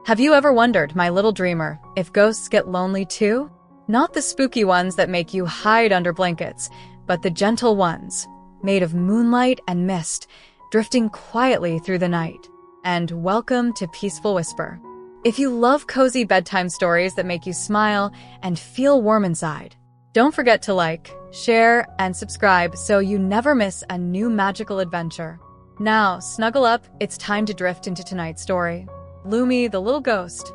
Have you ever wondered, my little dreamer, if ghosts get lonely too? Not the spooky ones that make you hide under blankets, but the gentle ones, made of moonlight and mist, drifting quietly through the night. And welcome to Peaceful Whisper. If you love cozy bedtime stories that make you smile and feel warm inside, don't forget to like, share, and subscribe so you never miss a new magical adventure. Now, snuggle up, it's time to drift into tonight's story. Lumi the Little Ghost.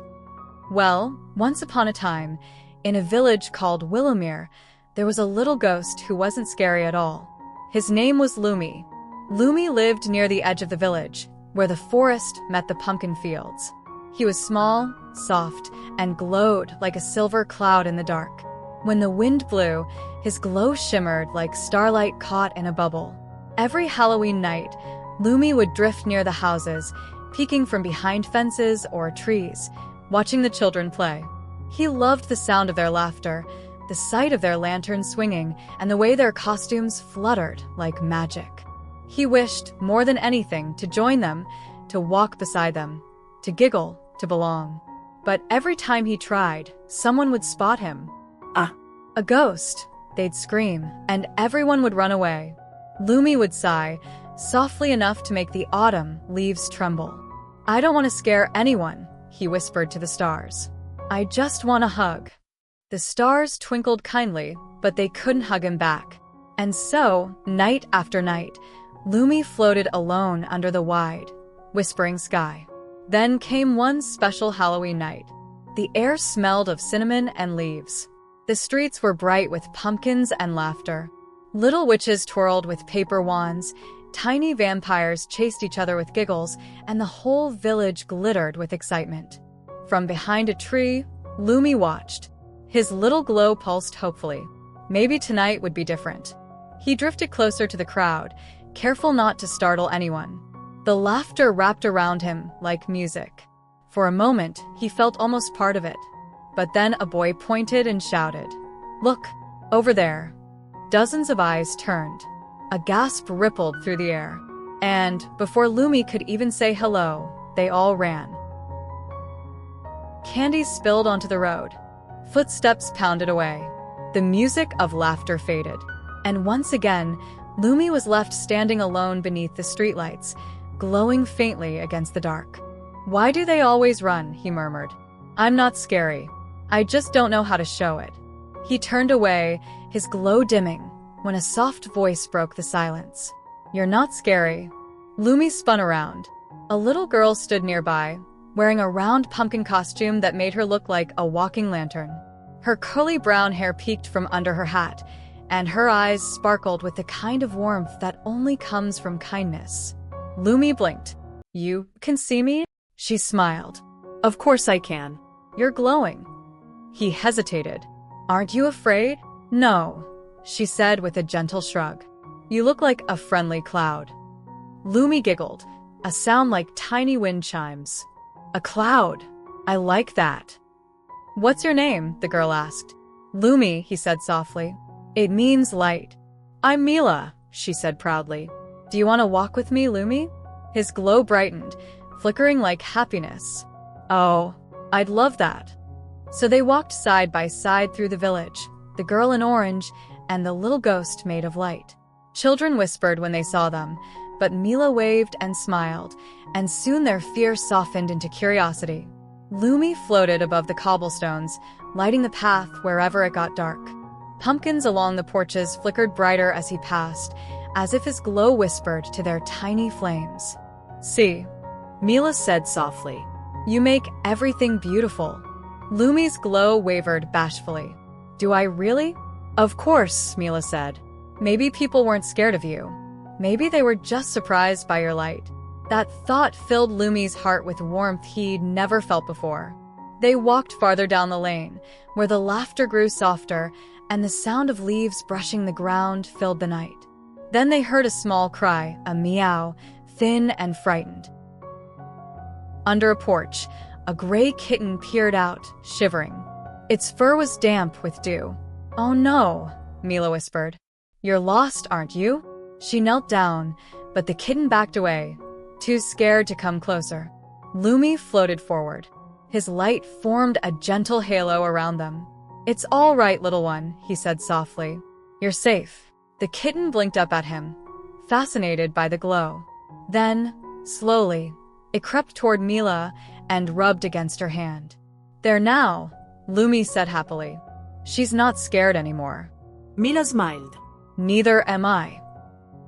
Well, once upon a time, in a village called Willowmere, there was a little ghost who wasn't scary at all. His name was Lumi. Lumi lived near the edge of the village, where the forest met the pumpkin fields. He was small, soft, and glowed like a silver cloud in the dark. When the wind blew, his glow shimmered like starlight caught in a bubble. Every Halloween night, Lumi would drift near the houses, peeking from behind fences or trees, watching the children play. He loved the sound of their laughter, the sight of their lanterns swinging, and the way their costumes fluttered like magic. He wished, more than anything, to join them, to walk beside them, to giggle, to belong. But every time he tried, someone would spot him. A ghost, they'd scream, and everyone would run away. Lumi would sigh, softly enough to make the autumn leaves tremble. "I don't want to scare anyone," he whispered to the stars. "I just want a hug." The stars twinkled kindly, but they couldn't hug him back. And so, night after night, Lumi floated alone under the wide, whispering sky. Then came one special Halloween night. The air smelled of cinnamon and leaves. The streets were bright with pumpkins and laughter. Little witches twirled with paper wands, tiny vampires chased each other with giggles, and the whole village glittered with excitement. From behind a tree, Lumi watched. His little glow pulsed hopefully. Maybe tonight would be different. He drifted closer to the crowd, careful not to startle anyone. The laughter wrapped around him like music. For a moment, he felt almost part of it. But then a boy pointed and shouted, "Look, over there." Dozens of eyes turned. A gasp rippled through the air. And, before Lumi could even say hello, they all ran. Candy spilled onto the road. Footsteps pounded away. The music of laughter faded. And once again, Lumi was left standing alone beneath the streetlights, glowing faintly against the dark. "Why do they always run?" he murmured. "I'm not scary. I just don't know how to show it." He turned away, his glow dimming, when a soft voice broke the silence. "You're not scary." Lumi spun around. A little girl stood nearby, wearing a round pumpkin costume that made her look like a walking lantern. Her curly brown hair peeked from under her hat, and her eyes sparkled with the kind of warmth that only comes from kindness. Lumi blinked. "You can see me?" She smiled. "Of course I can. You're glowing." He hesitated. "Aren't you afraid?" "No," she said with a gentle shrug. "You look like a friendly cloud." Lumi giggled, a sound like tiny wind chimes. "A cloud. I like that." "What's your name?" the girl asked. "Lumi," he said softly. "It means light." "I'm Mila," she said proudly. "Do you want to walk with me, Lumi?" His glow brightened, flickering like happiness. "Oh, I'd love that." So they walked side by side through the village, the girl in orange and the little ghost made of light. Children whispered when they saw them, but Mila waved and smiled, and soon their fear softened into curiosity. Lumi floated above the cobblestones, lighting the path wherever it got dark. Pumpkins along the porches flickered brighter as he passed, as if his glow whispered to their tiny flames. "See," Mila said softly, "you make everything beautiful." Lumi's glow wavered bashfully. "Do I really?" "Of course," Mila said. "Maybe people weren't scared of you. Maybe they were just surprised by your light." That thought filled Lumi's heart with warmth he'd never felt before. They walked farther down the lane, where the laughter grew softer, and the sound of leaves brushing the ground filled the night. Then they heard a small cry, a meow, thin and frightened. Under a porch, a gray kitten peered out, shivering. Its fur was damp with dew. "Oh no," Mila whispered. "You're lost, aren't you?" She knelt down, but the kitten backed away, too scared to come closer. Lumi floated forward. His light formed a gentle halo around them. "It's all right, little one," he said softly. "You're safe." The kitten blinked up at him, fascinated by the glow. Then, slowly, it crept toward Mila and rubbed against her hand. "There now," Lumi said happily. "She's not scared anymore." Mila smiled. "Neither am I."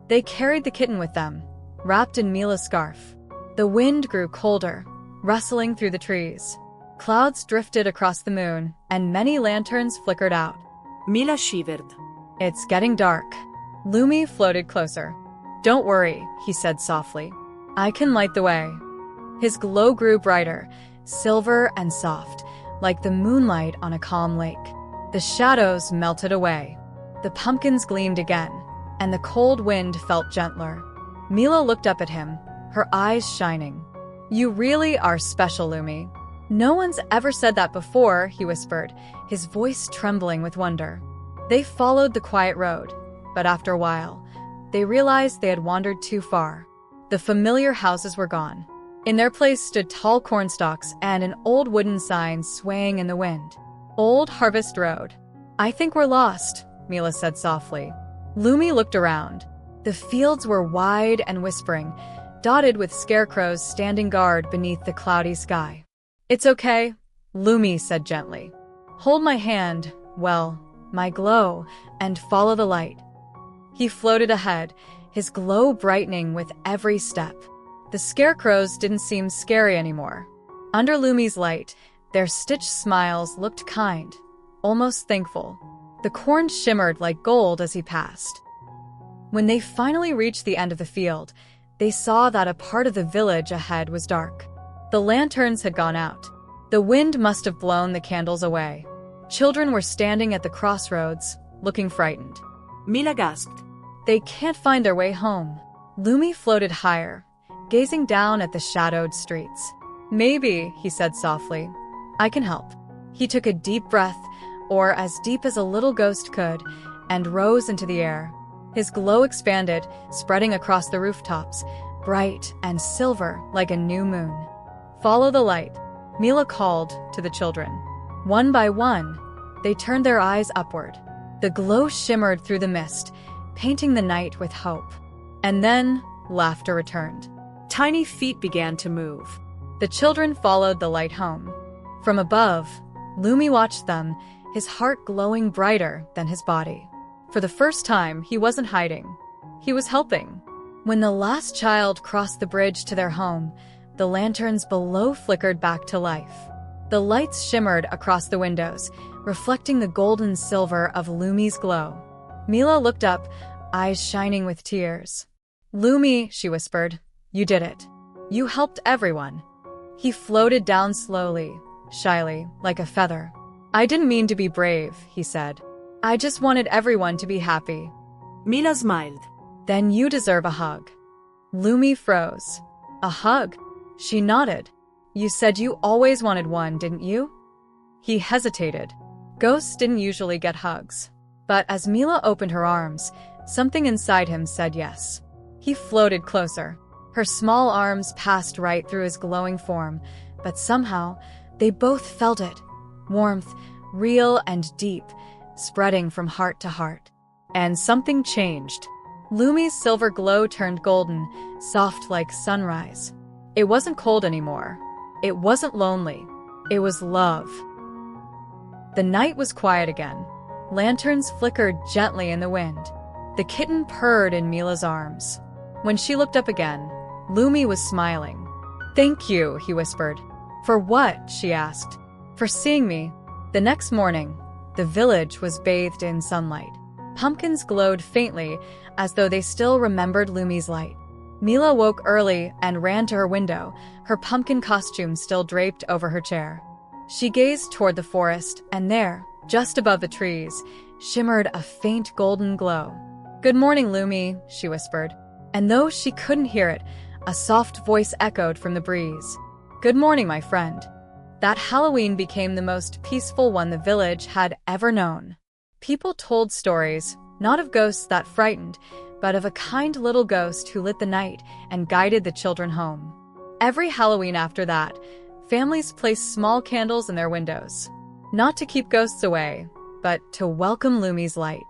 They carried the kitten with them, wrapped in Mila's scarf. The wind grew colder, rustling through the trees. Clouds drifted across the moon, and many lanterns flickered out. Mila shivered. "It's getting dark." Lumi floated closer. "Don't worry," he said softly. "I can light the way." His glow grew brighter, silver and soft, like the moonlight on a calm lake. The shadows melted away. The pumpkins gleamed again, and the cold wind felt gentler. Mila looked up at him, her eyes shining. "You really are special, Lumi." "No one's ever said that before," he whispered, his voice trembling with wonder. They followed the quiet road, but after a while, they realized they had wandered too far. The familiar houses were gone. In their place stood tall cornstalks and an old wooden sign swaying in the wind. "Old Harvest Road." "I think we're lost," Mila said softly. Lumi looked around. The fields were wide and whispering, dotted with scarecrows standing guard beneath the cloudy sky. "It's okay," Lumi said gently. "Hold my hand, well, my glow, and follow the light." He floated ahead, his glow brightening with every step. The scarecrows didn't seem scary anymore. Under Lumi's light, their stitched smiles looked kind, almost thankful. The corn shimmered like gold as he passed. When they finally reached the end of the field, they saw that a part of the village ahead was dark. The lanterns had gone out. The wind must have blown the candles away. Children were standing at the crossroads, looking frightened. Mila gasped. "They can't find their way home." Lumi floated higher, gazing down at the shadowed streets. "Maybe," he said softly, "I can help." He took a deep breath, or as deep as a little ghost could, and rose into the air. His glow expanded, spreading across the rooftops, bright and silver like a new moon. "Follow the light," Mila called to the children. One by one, they turned their eyes upward. The glow shimmered through the mist, painting the night with hope. And then, laughter returned. Tiny feet began to move. The children followed the light home. From above, Lumi watched them, his heart glowing brighter than his body. For the first time, he wasn't hiding. He was helping. When the last child crossed the bridge to their home, the lanterns below flickered back to life. The lights shimmered across the windows, reflecting the golden silver of Lumi's glow. Mila looked up, eyes shining with tears. "Lumi," she whispered, "you did it. You helped everyone." He floated down slowly, shyly, like a feather. "I didn't mean to be brave," he said. "I just wanted everyone to be happy." Mila smiled. "Then you deserve a hug." Lumi froze. "A hug?" She nodded. "You said you always wanted one, didn't you?" He hesitated. Ghosts didn't usually get hugs. But as Mila opened her arms, something inside him said yes. He floated closer. Her small arms passed right through his glowing form, but somehow they both felt it. Warmth, real and deep, spreading from heart to heart. And something changed. Lumi's silver glow turned golden, soft like sunrise. It wasn't cold anymore. It wasn't lonely. It was love. The night was quiet again. Lanterns flickered gently in the wind. The kitten purred in Mila's arms. When she looked up again, Lumi was smiling. "Thank you," he whispered. "For what?" she asked. "For seeing me." The next morning, the village was bathed in sunlight. Pumpkins glowed faintly, as though they still remembered Lumi's light. Mila woke early and ran to her window, her pumpkin costume still draped over her chair. She gazed toward the forest, and there, just above the trees, shimmered a faint golden glow. "Good morning, Lumi," she whispered. And though she couldn't hear it, a soft voice echoed from the breeze. "Good morning, my friend." That Halloween became the most peaceful one the village had ever known. People told stories, not of ghosts that frightened, but of a kind little ghost who lit the night and guided the children home. Every Halloween after that families place small candles in their windows, not to keep ghosts away, but to welcome Lumi's light.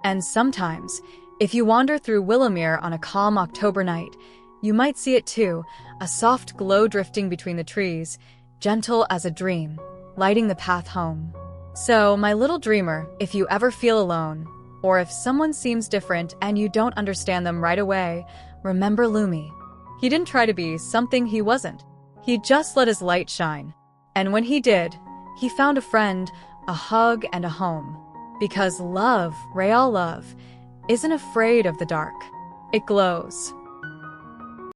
And sometimes, if you wander through Willowmere on a calm October night, you might see it too, a soft glow drifting between the trees, gentle as a dream, lighting the path home. So, my little dreamer, if you ever feel alone, or if someone seems different and you don't understand them right away, remember Lumi. He didn't try to be something he wasn't. He just let his light shine. And when he did, he found a friend, a hug, and a home. Because love, real love, isn't afraid of the dark. It glows.